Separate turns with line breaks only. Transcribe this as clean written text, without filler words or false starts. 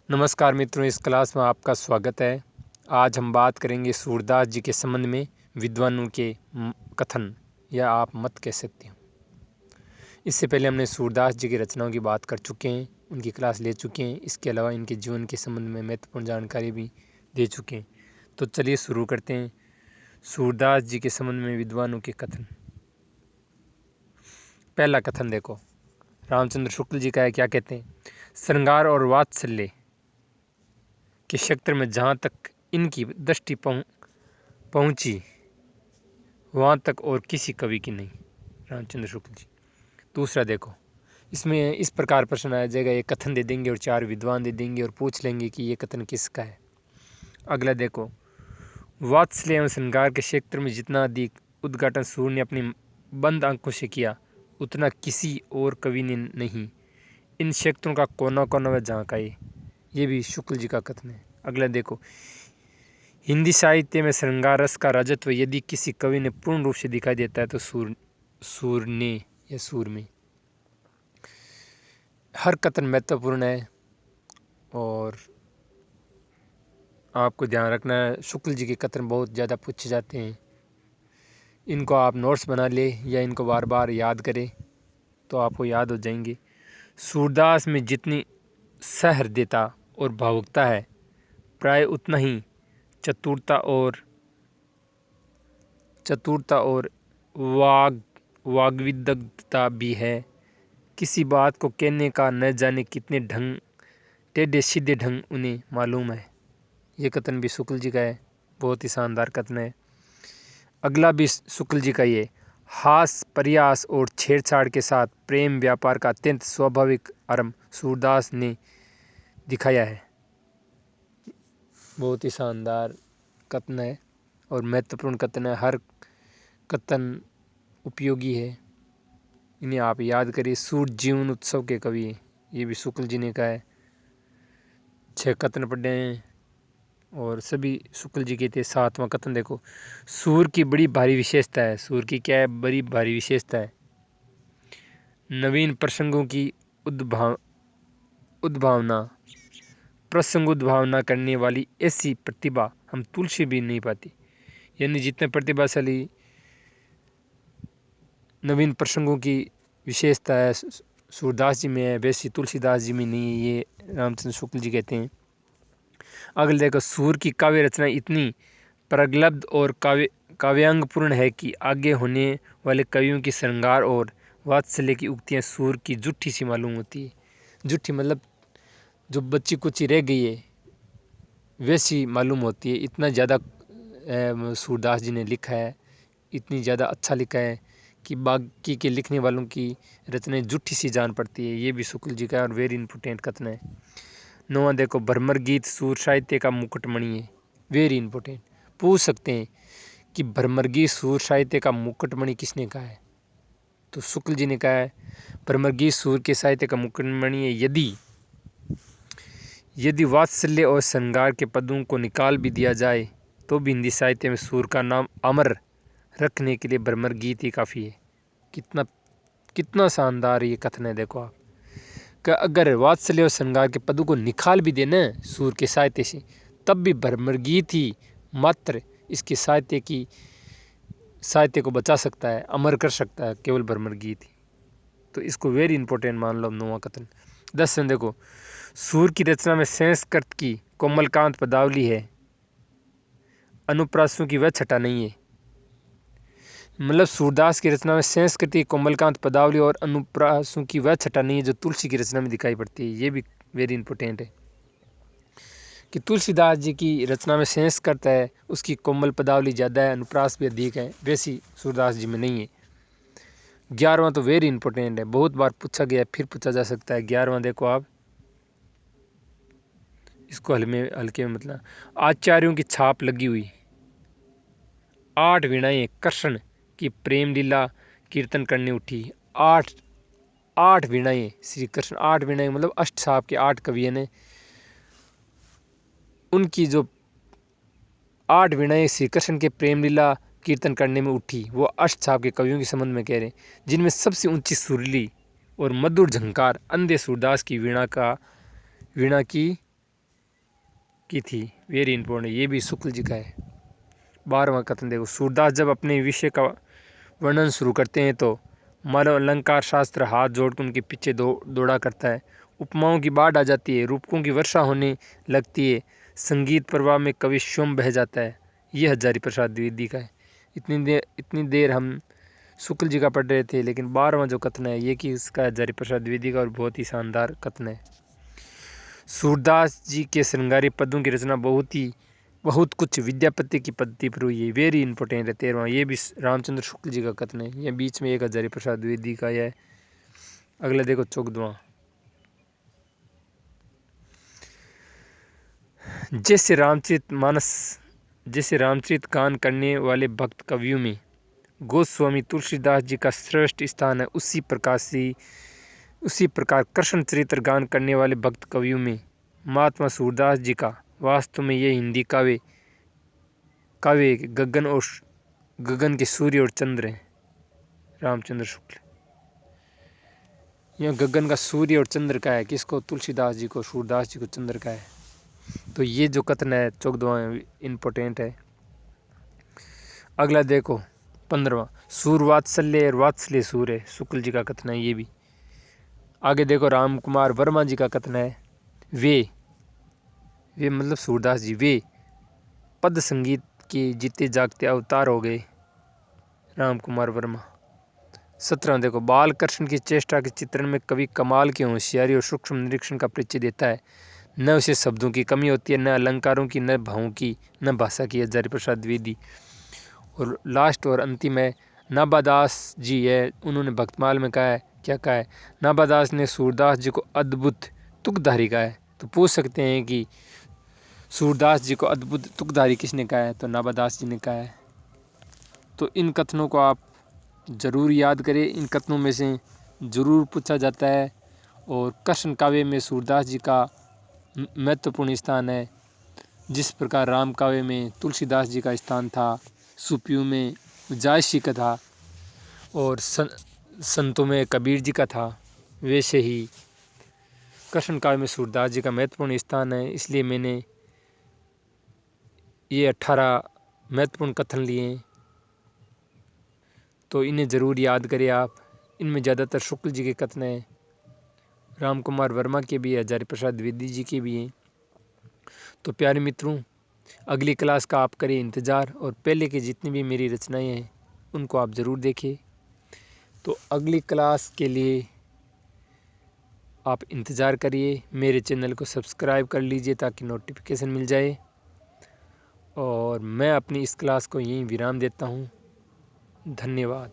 नमस्कार मित्रों, इस क्लास में आपका स्वागत है। आज हम बात करेंगे सूरदास जी के संबंध में विद्वानों के कथन या आप मत कह सकते हो। इससे पहले हमने सूरदास जी की रचनाओं की बात कर चुके हैं, उनकी क्लास ले चुके हैं। इसके अलावा इनके जीवन के संबंध में महत्वपूर्ण जानकारी भी दे चुके हैं। तो चलिए शुरू करते हैं सूरदास जी के संबंध में विद्वानों के कथन। पहला कथन देखो, रामचंद्र शुक्ल जी का है। क्या कहते हैं? श्रृंगार और वात्सल्य के क्षेत्र में जहाँ तक इनकी दृष्टि पहुँची वहाँ तक और किसी कवि की नहीं। रामचंद्र शुक्ल जी। दूसरा देखो, इसमें इस प्रकार प्रश्न आ जाएगा, एक कथन दे देंगे और 4 विद्वान दे देंगे और पूछ लेंगे कि ये कथन किसका है। अगला देखो, वात्सल्य एवं श्रृंगार के क्षेत्र में जितना अधिक उद्घाटन सूर्य ने अपनी बंद आंखों से किया उतना किसी और कवि ने नहीं। इन क्षेत्रों का कोना कोना में झांकाए। ये भी शुक्ल जी का कथन है। अगला देखो, हिंदी साहित्य में श्रृंगार रस का राजत्व यदि किसी कवि ने पूर्ण रूप से दिखाई देता है तो सूर ने या सूर में। हर कथन महत्वपूर्ण है और आपको ध्यान रखना है, शुक्ल जी के कथन बहुत ज़्यादा पूछे जाते हैं। इनको आप नोट्स बना ले या इनको बार बार याद करें तो आपको याद हो जाएंगे। सूरदास में जितनी सहृदयता और भावुकता है, प्राय उतना ही चतुरता और वाग्विदग्धता भी है। किसी बात को कहने का न जाने कितने ढंग, टेढ़े सीधे ढंग उन्हें मालूम है। ये कथन भी शुक्ल जी का है, बहुत ही शानदार कथन है। अगला भी शुक्ल जी का ये, हास प्रयास और छेड़छाड़ के साथ प्रेम व्यापार का अत्यंत स्वाभाविक आरंभ सूरदास ने दिखाया है। बहुत ही शानदार कथन है और महत्वपूर्ण कथन है। हर कथन उपयोगी है, इन्हें आप याद करिए। सूर्य जीवन उत्सव के कवि हैं, ये भी शुक्ल जी ने कहा है। 6 कथन पढ़े हैं और सभी शुक्ल जी के थे। 7वां कथन देखो, सूर्य की बड़ी भारी विशेषता है। सूर्य की क्या है? बड़ी भारी विशेषता है। नवीन प्रसंगों की उद्भावना करने वाली ऐसी प्रतिभा हम तुलसी भी नहीं पाती। यानी जितने प्रतिभाशाली नवीन प्रसंगों की विशेषता है सूरदास जी में है, वैसी तुलसीदास जी में नहीं है। ये रामचंद्र शुक्ल जी कहते हैं। अगले देखो, सूर्य की काव्य रचना इतनी प्रगल्भ और काव्यांगपूर्ण है कि आगे होने वाले कवियों की श्रृंगार और वात्सल्य की उक्तियाँ सूर्य की जुट्ठी सी मालूम होती है। जुट्ठी मतलब जो बच्ची कुची रह गई है वैसी मालूम होती है। इतना ज़्यादा सूरदास जी ने लिखा है, इतनी ज़्यादा अच्छा लिखा है कि बाकी के लिखने वालों की रचनाएं जुट्ठी सी जान पड़ती है। ये भी शुक्ल जी का और वेरी इंपॉर्टेंट कथन है। 9वां देखो, भ्रमर गीत सूर साहित्य का मुकुटमणि है। वेरी इंपॉर्टेंट, पूछ सकते हैं कि भ्रमर गीत सूर साहित्य का मुकुटमणि किसने कहा है? तो शुक्ल जी ने कहा है भ्रमर गीत सूर के साहित्य का मुकुटमणि है। यदि वात्सल्य और श्रृंगार के पदों को निकाल भी दिया जाए तो भी हिंदी साहित्य में सूर का नाम अमर रखने के लिए भ्रमर गीत ही काफ़ी है। कितना शानदार ये कथन है। देखो आप कि अगर वात्सल्य और श्रृंगार के पदों को निकाल भी देना सूर के साहित्य से, तब भी भ्रमर गीत ही मात्र इसके साहित्य को बचा सकता है, अमर कर सकता है, केवल भ्रमर गीत ही। तो इसको वेरी इंपॉर्टेंट मान लो। 9वां कथन। 10 देखो, सूर की रचना में संस्कृत की कोमलकांत पदावली है, अनुप्रासों की वह छटा नहीं है। मतलब सूरदास की रचना में संस्कृति, कोमलकांत पदावली और अनुप्रासों की वह छटा नहीं है जो तुलसी की रचना में दिखाई पड़ती है। ये भी वेरी इंपॉर्टेंट है कि तुलसीदास जी की रचना में संस्कृत है, उसकी कोमल पदावली ज़्यादा है, अनुप्रास भी अधिक है, वैसी सूरदास जी में नहीं है। 11वां तो वेरी इंपॉर्टेंट है, बहुत बार पूछा गया, फिर पूछा जा सकता है। 11वां देखो आप, इसको हल्के में मतलब, आचार्यों की छाप लगी हुई 8 वीणाएं कृष्ण की प्रेम लीला कीर्तन करने उठी। 8 वीणाएं श्री कृष्ण, 8 वीणाएं मतलब अष्ट साहब के 8 कवियों ने, उनकी जो 8 वीणाएं श्री कृष्ण के प्रेम लीला कीर्तन करने में उठी, वो अष्ट साहब के कवियों के संबंध में कह रहे हैं, जिनमें सबसे ऊंची सुरीली और मधुर झंकार अंधे सूरदास की वीणा की की थी। वेरी इंपॉर्टेंट, ये भी शुक्ल जी का है। 12वां कथन देखो, सूरदास जब अपने विषय का वर्णन शुरू करते हैं तो मानव अलंकार शास्त्र हाथ जोड़कर उनके पीछे दौड़ा करता है। उपमाओं की बाढ़ आ जाती है, रूपकों की वर्षा होने लगती है, संगीत प्रवाह में कवि स्वयं बह जाता है। ये हजारी प्रसाद द्विवेदी का है। इतनी देर हम शुक्ल जी का पढ़ रहे थे, लेकिन 12वां जो कथन है ये कि इसका हजारी प्रसाद द्विवेदी का, और बहुत ही शानदार कथन है। सूरदास जी के श्रृंगारी पदों की रचना बहुत कुछ विद्यापति की पद्धति पर हुई है। वेरी इंपॉर्टेंट है 13वां, ये भी रामचंद्र शुक्ल जी का कथन है। ये बीच में एक हजारी प्रसाद द्विवेदी का है। अगला देखो 14वां, जैसे रामचरित गान करने वाले भक्त कवियों में गोस्वामी तुलसीदास जी का श्रेष्ठ स्थान है, उसी प्रकार कृष्ण चरित्र गान करने वाले भक्त कवियों में महात्मा सूरदास जी का वास्तव में ये हिंदी काव्य गगन के सूर्य और चंद्र हैं। रामचंद्र शुक्ल, यह गगन का सूर्य और चंद्र का है। किसको? तुलसीदास जी को, सूरदास जी को चंद्र का है। तो ये जो कथन है 14वां इम्पोर्टेंट है। अगला देखो 15वां, सूर वात्सल्य और वात्सल्य सूर है, शुक्ल जी का कथन है ये भी। आगे देखो राम कुमार वर्मा जी का कथन है, वे मतलब सूरदास जी, वे पद संगीत के जीते जागते अवतार हो गए। राम कुमार वर्मा। 17वां देखो, बाल कृष्ण की चेष्टा के चित्रण में कवि कमाल की होशियारी और सूक्ष्म निरीक्षण का परिचय देता है। न उसे शब्दों की कमी होती है, न अलंकारों की, न भावों की, न भाषा की। हजारी प्रसाद द्विवेदी। और लास्ट और अंतिम है नाबादास जी है, उन्होंने भक्तमाल में कहा है, क्या कहा है? नाबादास ने सूरदास जी को अद्भुत तुकधारी कहा है। तो पूछ सकते हैं कि सूरदास जी को अद्भुत तुकधारी किसने कहा है? तो नाबादास जी ने कहा है। तो इन कथनों को आप ज़रूर याद करें, इन कथनों में से ज़रूर पूछा जाता है। और कृष्ण काव्य में सूरदास जी का महत्वपूर्ण स्थान है, जिस प्रकार राम काव्य में तुलसीदास जी का स्थान था, सुपियों में जायसी का था, और संतों में कबीर जी का था, वैसे ही कृष्ण काव्य में सूरदास जी का महत्वपूर्ण स्थान है। इसलिए मैंने ये 18 महत्वपूर्ण कथन लिए, तो इन्हें ज़रूर याद करें आप। इनमें ज़्यादातर शुक्ल जी के कथन हैं, राम कुमार वर्मा के भी, हजारी प्रसाद द्विवेदी जी के भी हैं। तो प्यारे मित्रों, अगली क्लास का आप करें इंतज़ार, और पहले के जितनी भी मेरी रचनाएं हैं उनको आप ज़रूर देखें। तो अगली क्लास के लिए आप इंतज़ार करिए, मेरे चैनल को सब्सक्राइब कर लीजिए ताकि नोटिफिकेशन मिल जाए। और मैं अपनी इस क्लास को यहीं विराम देता हूँ। धन्यवाद।